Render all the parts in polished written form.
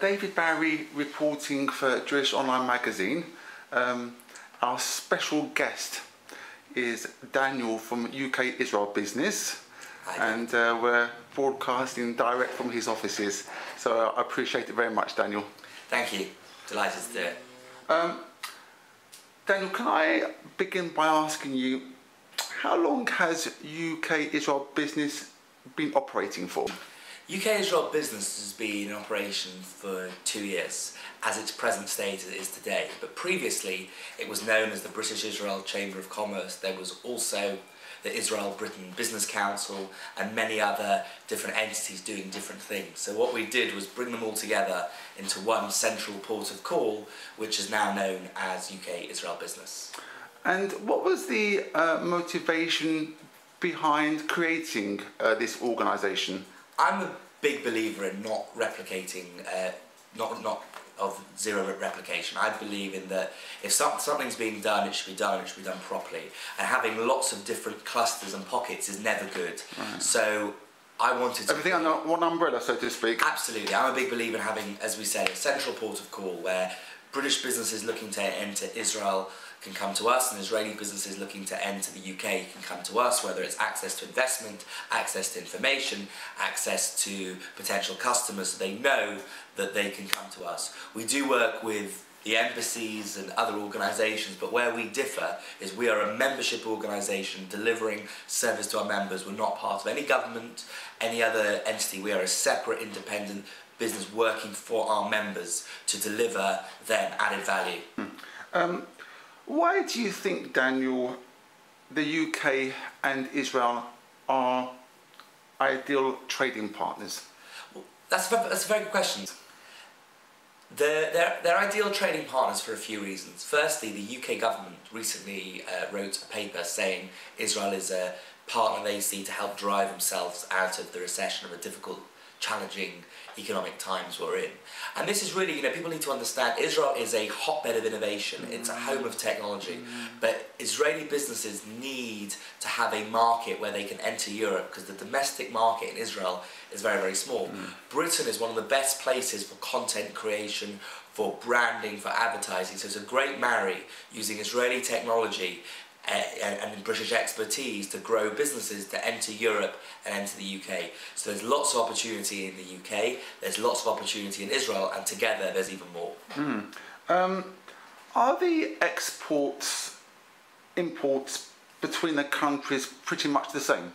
David Barry reporting for Jewish Online Magazine. Our special guest is Daniel from UK Israel Business. Hi. And we're broadcasting direct from his offices. So I appreciate it very much, Daniel. Thank you. Delighted to do it. Daniel, can I begin by asking you, how long has UK Israel Business been operating for? UK Israel Business has been in operation for 2 years, as its present state is today. But previously, it was known as the British Israel Chamber of Commerce. There was also the Israel-Britain Business Council and many other different entities doing different things. So what we did was bring them all together into one central port of call, which is now known as UK Israel Business. And what was the motivation behind creating this organisation? I'm a big believer in not replicating, of zero replication. I believe in that if something's being done, it should be done properly. And having lots of different clusters and pockets is never good. Right. So I wanted to... Everything under one umbrella, so to speak. Absolutely. I'm a big believer in having, as we say, a central port of call where British businesses looking to enter Israel can come to us, and Israeli businesses looking to enter the UK can come to us, whether it's access to investment, access to information, access to potential customers, so they know that they can come to us. We do work with the embassies and other organisations, but where we differ is we are a membership organisation delivering service to our members. We're not part of any government, any other entity. We are a separate, independent business working for our members to deliver them added value. Why do you think, Daniel, the UK and Israel are ideal trading partners? Well, that's a very good question. They're ideal trading partners for a few reasons. Firstly, the UK government recently wrote a paper saying Israel is a partner they see to help drive themselves out of the recession of a difficult, challenging economic times we're in. And this is really, people need to understand Israel is a hotbed of innovation. It's a home of technology. But Israeli businesses need to have a market where they can enter Europe, because the domestic market in Israel is very, very small. Britain is one of the best places for content creation, for branding, for advertising. So it's a great marry using Israeli technology and British expertise to grow businesses to enter Europe and enter the UK. So there's lots of opportunity in the UK, there's lots of opportunity in Israel, and together there's even more. Are the exports, imports between the countries pretty much the same?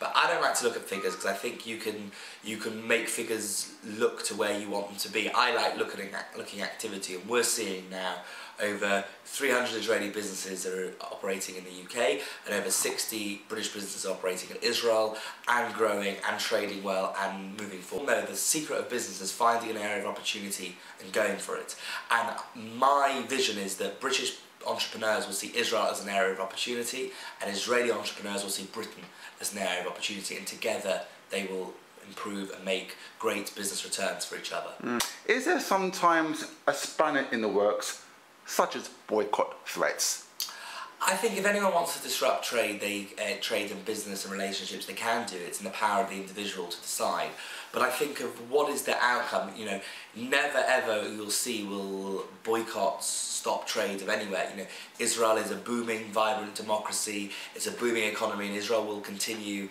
But I don't like to look at figures, because I think you can make figures look to where you want them to be. I like looking at activity, and we're seeing now over 300 Israeli businesses that are operating in the UK and over 60 British businesses operating in Israel and growing and trading well and moving forward. No, the secret of business is finding an area of opportunity and going for it. And my vision is that British entrepreneurs will see Israel as an area of opportunity, and Israeli entrepreneurs will see Britain as an area of opportunity, and together they will improve and make great business returns for each other. Is there sometimes a spanner in the works, such as boycott threats? I think if anyone wants to disrupt trade, trade and business and relationships, they can do it. It's in the power of the individual to decide. But I think of what is the outcome. Never ever you'll see will boycotts stop trade of anywhere. Israel is a booming, vibrant democracy. It's a booming economy, and Israel will continue,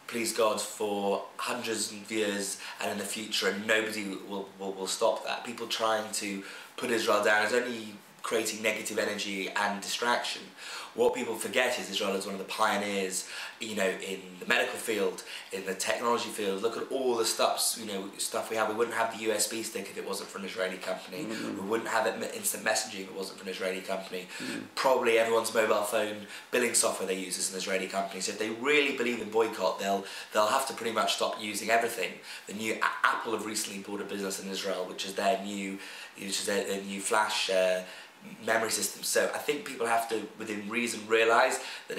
please God, for hundreds of years and in the future, and nobody will stop that. People trying to put Israel down is only creating negative energy and distraction. What people forget is Israel is one of the pioneers, in the medical field, in the technology field. Look at all the stuff we have. We wouldn't have the USB stick if it wasn't for an Israeli company. We wouldn't have instant messaging if it wasn't for an Israeli company. Probably everyone's mobile phone billing software they use is an Israeli company. So if they really believe in boycott, they'll have to pretty much stop using everything. The new Apple have recently bought a business in Israel, which is their new flash memory system. So I think people have to, within reason, realise that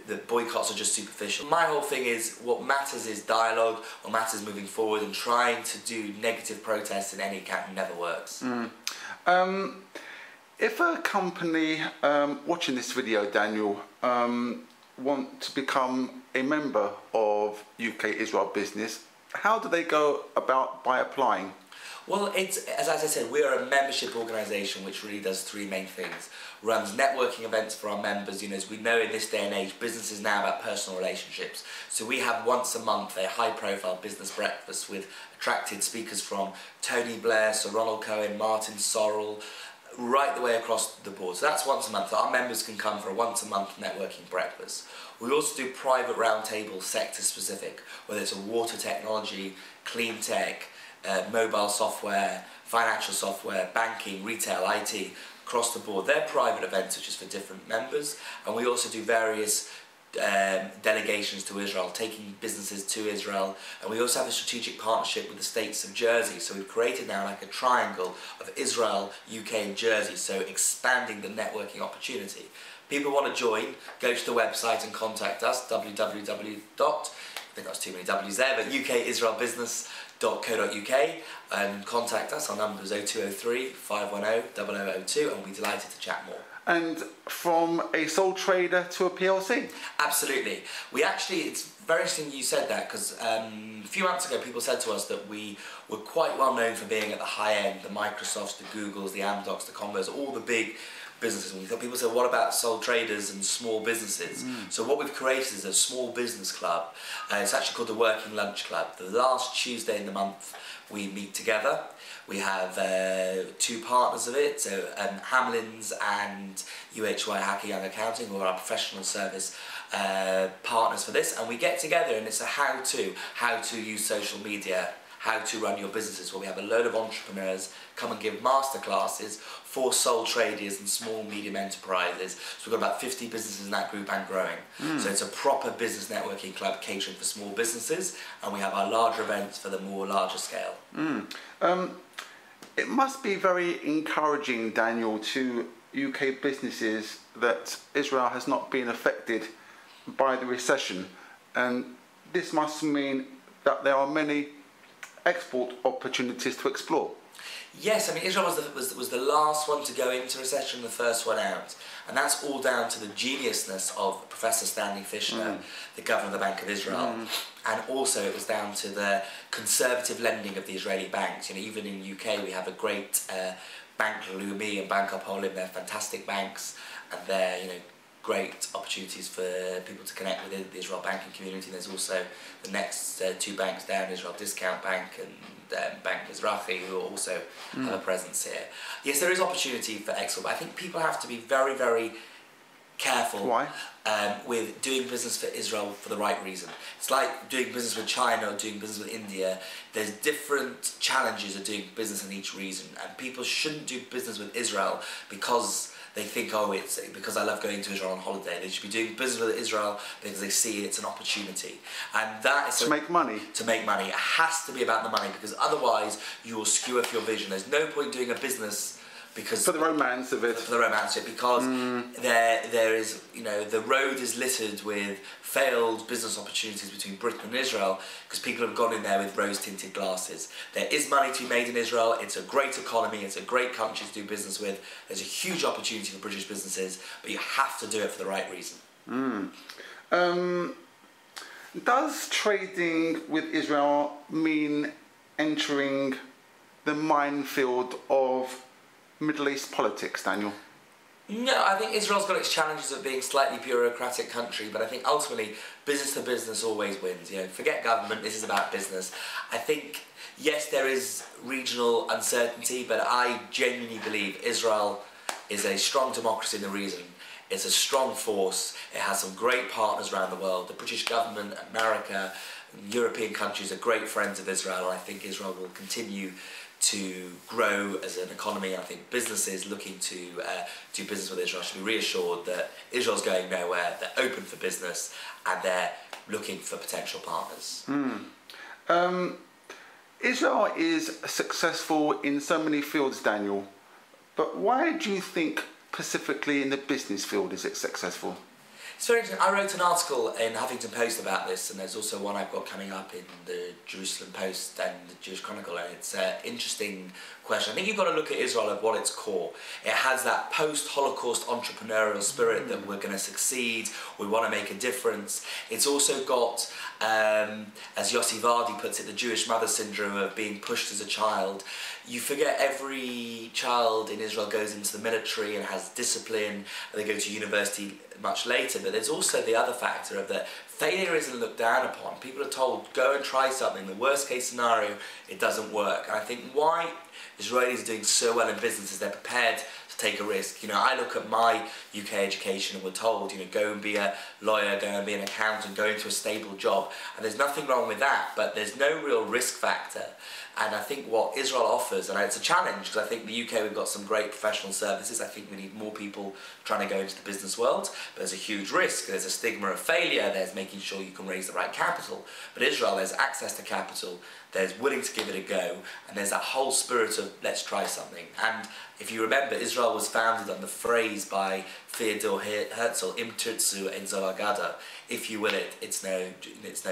the boycotts are just superficial. My whole thing is, what matters is dialogue, what matters moving forward, and trying to do negative protests in any camp never works. If a company watching this video, Daniel, want to become a member of UK Israel Business, how do they go about by applying? Well, it's, as I said, we are a membership organisation which really does three main things. Runs networking events for our members. You know, as we know in this day and age, business is now about personal relationships. So we have once a month a high-profile business breakfast with attracted speakers from Tony Blair, Sir Ronald Cohen, Martin Sorrell, right the way across the board. So that's once a month. Our members can come for a once-a-month networking breakfast. We also do private roundtables, sector-specific, whether it's a water technology, clean tech, mobile software, financial software, banking, retail, IT, across the board. They're private events which is for different members, and we also do various delegations to Israel, taking businesses to Israel, and we also have a strategic partnership with the states of Jersey. So we've created now like a triangle of Israel, UK and Jersey, so expanding the networking opportunity. People want to join, go to the website and contact us, www. I think that's too many W's there, but ukisraelbusiness.co.uk, and contact us. Our number is 0203 510 0002, and we'll be delighted to chat more. And from a sole trader to a PLC? Absolutely. We actually, it's very interesting you said that, because a few months ago people said to us that we were quite well known for being at the high end, the Microsofts, the Googles, the Amdocs, the Convos, all the big businesses. And we thought, people said, what about sole traders and small businesses? So what we've created is a small business club. It's actually called the Working Lunch Club. The last Tuesday in the month we meet together. We have two partners of it, so Hamlin's and UHY Hacker Young Accounting, who are our professional service partners for this, and we get together and it's a how to use social media, how to run your businesses, where we have a load of entrepreneurs come and give masterclasses for sole traders and small medium enterprises. So we've got about 50 businesses in that group and growing. So it's a proper business networking club catering for small businesses, and we have our larger events for the more larger scale. It must be very encouraging, Daniel, to UK businesses that Israel has not been affected by the recession, and this must mean that there are many export opportunities to explore. Yes, I mean, Israel was the last one to go into recession, the first one out, and that's all down to the geniusness of Professor Stanley Fishner, the governor of the Bank of Israel, and also it was down to the conservative lending of the Israeli banks. You know, even in UK we have a great Bank Leumi and Bank Hapoalim. They're fantastic banks, and they're, you know, great opportunities for people to connect with the Israel banking community. And there's also the next two banks down, Israel Discount Bank and Bank Mizrahi, who also have a presence here. Yes, there is opportunity for export, but I think people have to be very, very careful. Why? With doing business for Israel for the right reason. It's like doing business with China or doing business with India. There's different challenges of doing business in each region, and people shouldn't do business with Israel because they think, oh, it's because I love going to Israel on holiday. They should be doing business with Israel because they see it's an opportunity. And that is... To make money. To make money. It has to be about the money, because otherwise you will skew off your vision. There's no point doing a business because... For the romance of it. For the romance of it, because there is, you know, the road is littered with failed business opportunities between Britain and Israel, because people have gone in there with rose-tinted glasses. There is money to be made in Israel. It's a great economy. It's a great country to do business with. There's a huge opportunity for British businesses, but you have to do it for the right reason. Does trading with Israel mean entering the minefield of Middle East politics, Daniel? No, I think Israel's got its challenges of being a slightly bureaucratic country, but I think ultimately business to business always wins. You know, forget government, this is about business. I think, yes, there is regional uncertainty, but I genuinely believe Israel is a strong democracy in the region. It's a strong force. It has some great partners around the world. The British government, America, European countries are great friends of Israel, and I think Israel will continue to grow as an economy. And I think businesses looking to do business with Israel should be reassured that Israel's going nowhere, they're open for business, and they're looking for potential partners. Israel is successful in so many fields, Daniel, but why do you think specifically in the business field is it successful? It's very interesting. I wrote an article in Huffington Post about this, and there's also one I've got coming up in the Jerusalem Post and the Jewish Chronicle, and it's an interesting question. I think you've got to look at Israel at what its core. It has that post-Holocaust entrepreneurial spirit that we're going to succeed, we want to make a difference. It's also got, as Yossi Vardi puts it, the Jewish mother syndrome of being pushed as a child. You forget every child in Israel goes into the military and has discipline, and they go to university much later, but there's also the other factor of that failure isn't looked down upon. People are told, go and try something. The worst case scenario, it doesn't work. And I think why Israelis are doing so well in business is they're prepared to take a risk. You know, I look at my UK education and we're told, you know, go and be a lawyer, go and be an accountant, go into a stable job. And there's nothing wrong with that, but there's no real risk factor. And I think what Israel offers, and it's a challenge, because I think the UK, we've got some great professional services. I think we need more people trying to go into the business world. But there's a huge risk. There's a stigma of failure. There's making sure you can raise the right capital. But Israel, there's access to capital. There's willing to give it a go. And there's that whole spirit of let's try something. And if you remember, Israel was founded on the phrase by Theodor Herzl, Im Tirtzu ein zo agada. If you will it, it's no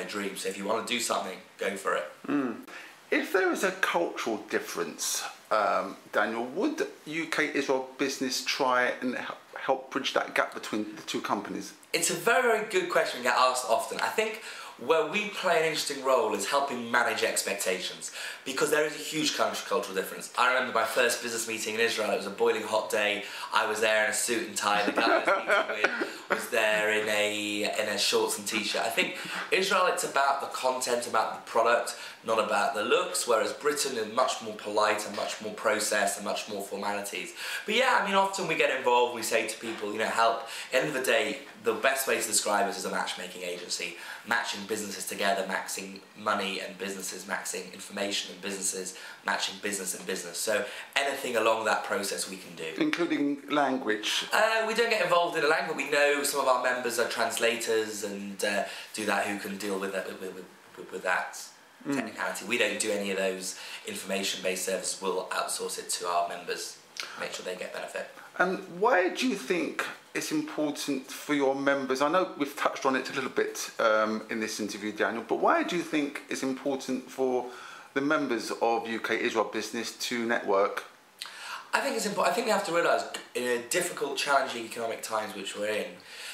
dream. So if you want to do something, go for it. If there is a cultural difference, Daniel, would UK-Israel business try and help bridge that gap between the two companies? It's a very, very good question we get asked often. I think where we play an interesting role is helping manage expectations, because there is a huge cultural difference. I remember my first business meeting in Israel. It was a boiling hot day. I was there in a suit and tie. The guy I was meeting with was there in a shorts and t-shirt. I think Israel, it's about the content, about the product, not about the looks, whereas Britain is much more polite and much more process and much more formalities. But yeah, I mean, often we get involved, we say to people, you know, help. At the end of the day, the best way to describe us is a matchmaking agency, matching businesses together, matching money and businesses, matching information and businesses, matching business and business. So anything along that process we can do. Including language? We don't get involved in the language. We know some of our members are translators and do that, who can deal with that, with that technicality. We don't do any of those information-based services. We'll outsource it to our members, make sure they get benefit. And why do you think it's important for your members? I know we've touched on it a little bit in this interview, Daniel, but why do you think it's important for the members of UK-Israel Business to network? I think it's important. I think we have to realise, in a difficult, challenging economic times which we're in,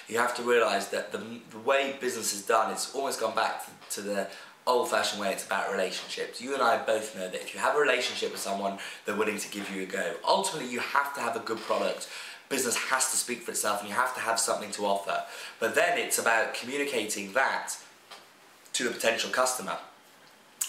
you have to realise that the way business is done, it's always gone back to the old-fashioned way. It's about relationships. You and I both know that if you have a relationship with someone, they're willing to give you a go. Ultimately, you have to have a good product. Business has to speak for itself, and you have to have something to offer. But then it's about communicating that to the potential customer.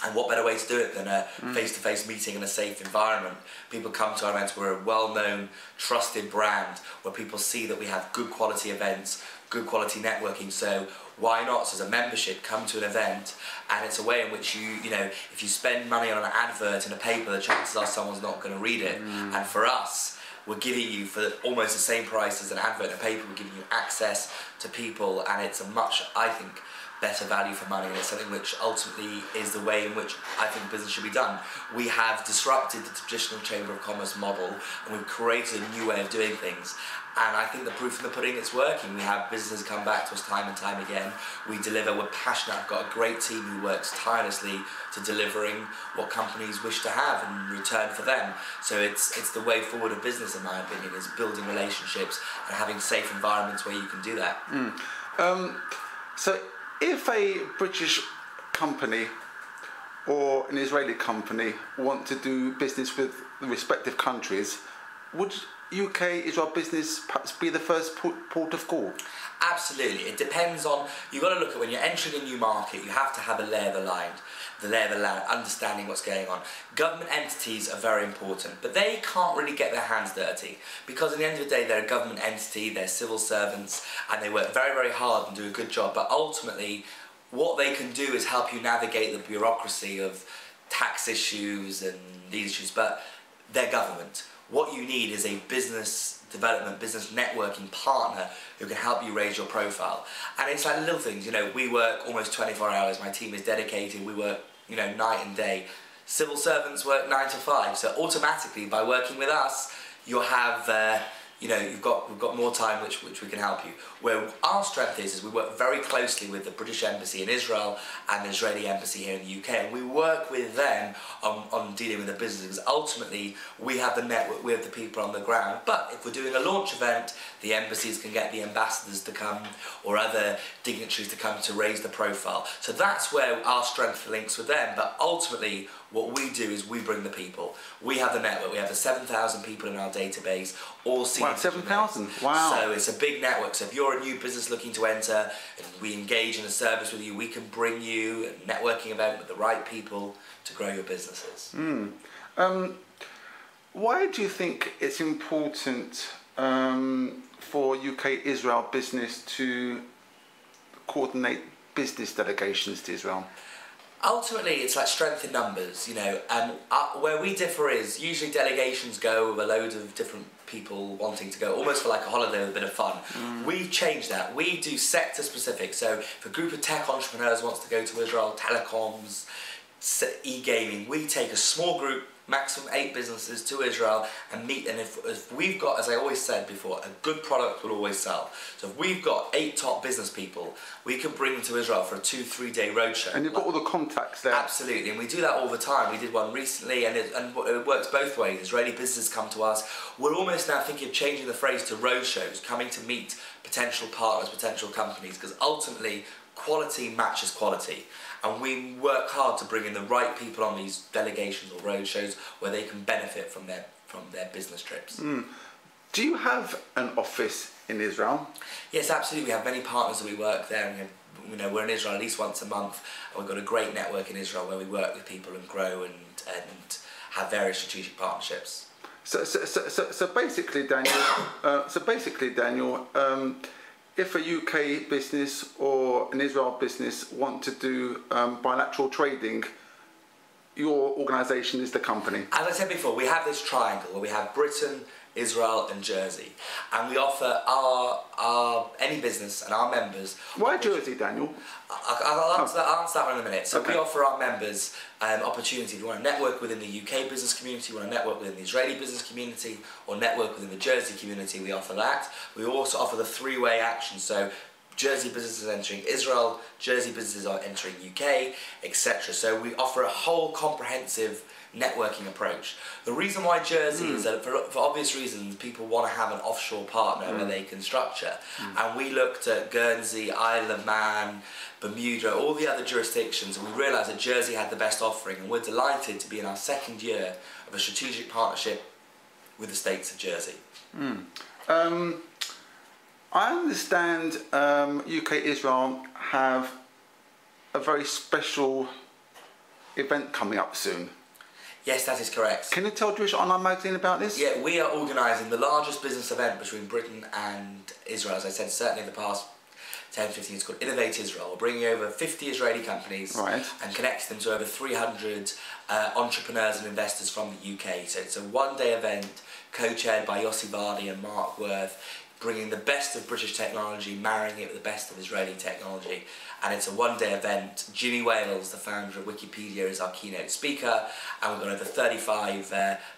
And what better way to do it than a face-to-face meeting in a safe environment? People come to our events. We're a well-known, trusted brand where people see that we have good quality events, good quality networking. So why not, so as a membership, come to an event, and it's a way in which you know, if you spend money on an advert in a paper, the chances are someone's not going to read it. And for us, we're giving you, for almost the same price as an advert in a paper, we're giving you access to people, and it's a much, I think, better value for money, and it's something which ultimately is the way in which I think business should be done. We have disrupted the traditional Chamber of Commerce model, and we've created a new way of doing things. And I think the proof in the pudding, it's working. We have businesses come back to us time and time again. We deliver, we're passionate. I've got a great team who works tirelessly to delivering what companies wish to have in return for them. So it's the way forward of business, in my opinion, is building relationships and having safe environments where you can do that. So if a British company or an Israeli company want to do business with the respective countries, would UK-Israel Business perhaps be the first port of call? Absolutely. It depends on, you've got to look at, when you're entering a new market, you have to have a lay of the land, understanding what's going on. Government entities are very important, but they can't really get their hands dirty, because at the end of the day, they're a government entity, they're civil servants, and they work very, very hard and do a good job. But ultimately, what they can do is help you navigate the bureaucracy of tax issues and these issues, but they're government. What you need is a business development, business networking partner who can help you raise your profile. And it's like little things, you know, we work almost 24 hours, my team is dedicated, we work, you know, night and day. Civil servants work 9 to 5, so automatically by working with us, you'll have you know, we've got more time which we can help you. Where our strength is we work very closely with the British Embassy in Israel and the Israeli Embassy here in the UK, and we work with them on dealing with the business, because ultimately we have the network, we have the people on the ground. But if we're doing a launch event, the embassies can get the ambassadors to come or other dignitaries to come to raise the profile. So that's where our strength links with them. But ultimately, what we do is we bring the people. We have the network. We have the 7,000 people in our database, all senior. Wow, 7,000! Wow. So it's a big network. So if you're a new business looking to enter and we engage in a service with you, we can bring you a networking event with the right people to grow your businesses. Why do you think it's important for UK-Israel business to coordinate business delegations to Israel? Ultimately, it's like strength in numbers, you know, and where we differ is usually delegations go with a load of different people wanting to go, almost for like a holiday with a bit of fun. We've changed that. We do sector specific. So if a group of tech entrepreneurs wants to go to Israel, telecoms, e-gaming, we take a small group, maximum 8 businesses to Israel and meet. And if we've got, as I always said before, a good product will always sell. So if we've got 8 top business people, we can bring them to Israel for a 2-3 day roadshow. And you've got all the contacts there. Absolutely, and we do that all the time. We did one recently, and it works both ways. Israeli businesses come to us. We're almost now thinking of changing the phrase to roadshows, coming to meet potential partners, potential companies, because ultimately quality matches quality. And we work hard to bring in the right people on these delegations or roadshows where they can benefit from their business trips. Do you have an office in Israel? Yes, absolutely. We have many partners that we work there. And we're in Israel at least once a month, and we've got a great network in Israel where we work with people and grow and have various strategic partnerships. So basically, Daniel, if a UK business or an Israel business want to do bilateral trading, your organisation is the company. As I said before, we have this triangle where we have Britain, Israel and Jersey, and we offer our any business and our members. Why Jersey, Daniel? I'll answer that one in a minute. So okay. We offer our members opportunity. If you want to network within the UK business community, you want to network within the Israeli business community, or network within the Jersey community, we offer that. We also offer the 3-way action. So Jersey businesses entering Israel, Jersey businesses are entering UK, etc. So we offer a whole comprehensive networking approach. The reason why Jersey is that for obvious reasons people want to have an offshore partner where they can structure, and we looked at Guernsey, Isle of Man, Bermuda, all the other jurisdictions, and we realised that Jersey had the best offering, and we're delighted to be in our 2nd year of a strategic partnership with the states of Jersey. I understand UK-Israel have a very special event coming up soon. Yes, that is correct. Can you tell Jewish Online Magazine about this? Yeah, we are organising the largest business event between Britain and Israel. As I said, certainly in the past 10-15, it's called Innovate Israel. We're bringing over 50 Israeli companies and connecting them to over 300 entrepreneurs and investors from the UK. So it's a one-day event co-chaired by Yossi Vardi and Mark Worth, bringing the best of British technology, marrying it with the best of Israeli technology. And it's a one-day event. Jimmy Wales, the founder of Wikipedia, is our keynote speaker, and we've got over 35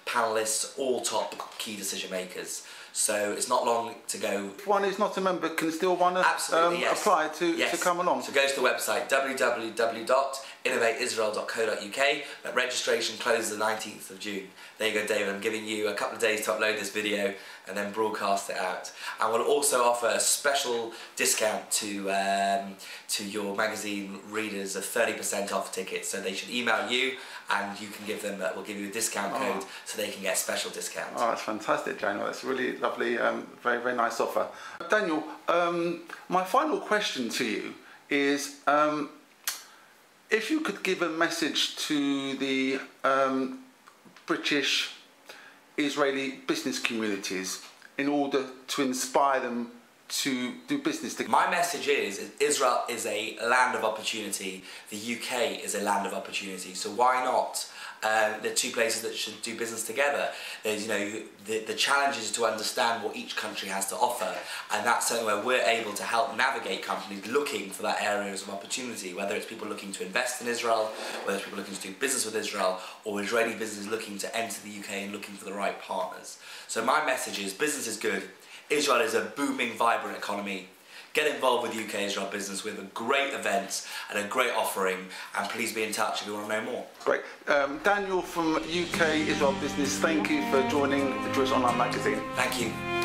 panellists, all top key decision makers. So it's not long to go. If one is not a member, can still one apply to come along? So go to the website www.innovateisrael.co.uk. But registration closes the 19th of June. There you go, David. I'm giving you a couple of days to upload this video and then broadcast it out. And we'll also offer a special discount to your magazine readers of 30% off tickets. So they should email you, and you can give them we'll give you a discount code so they can get special discounts. Oh, that's fantastic, Daniel. That's really lovely, very, very nice offer. Daniel, my final question to you is, if you could give a message to the British Israeli business communities in order to inspire them to do business together. My message is Israel is a land of opportunity. The UK is a land of opportunity. So why not They're two places that should do business together. There's, the challenge is to understand what each country has to offer, and that's something where we're able to help navigate companies looking for that areas of opportunity, whether it's people looking to invest in Israel, whether it's people looking to do business with Israel, or Israeli businesses looking to enter the UK and looking for the right partners. So my message is, business is good. Israel is a booming, vibrant economy. Get involved with UK-Israel business. We have a great event and a great offering, and please be in touch if you want to know more. Great. Daniel from UK Israel Business, thank you for joining the Jewish Online Magazine. Thank you.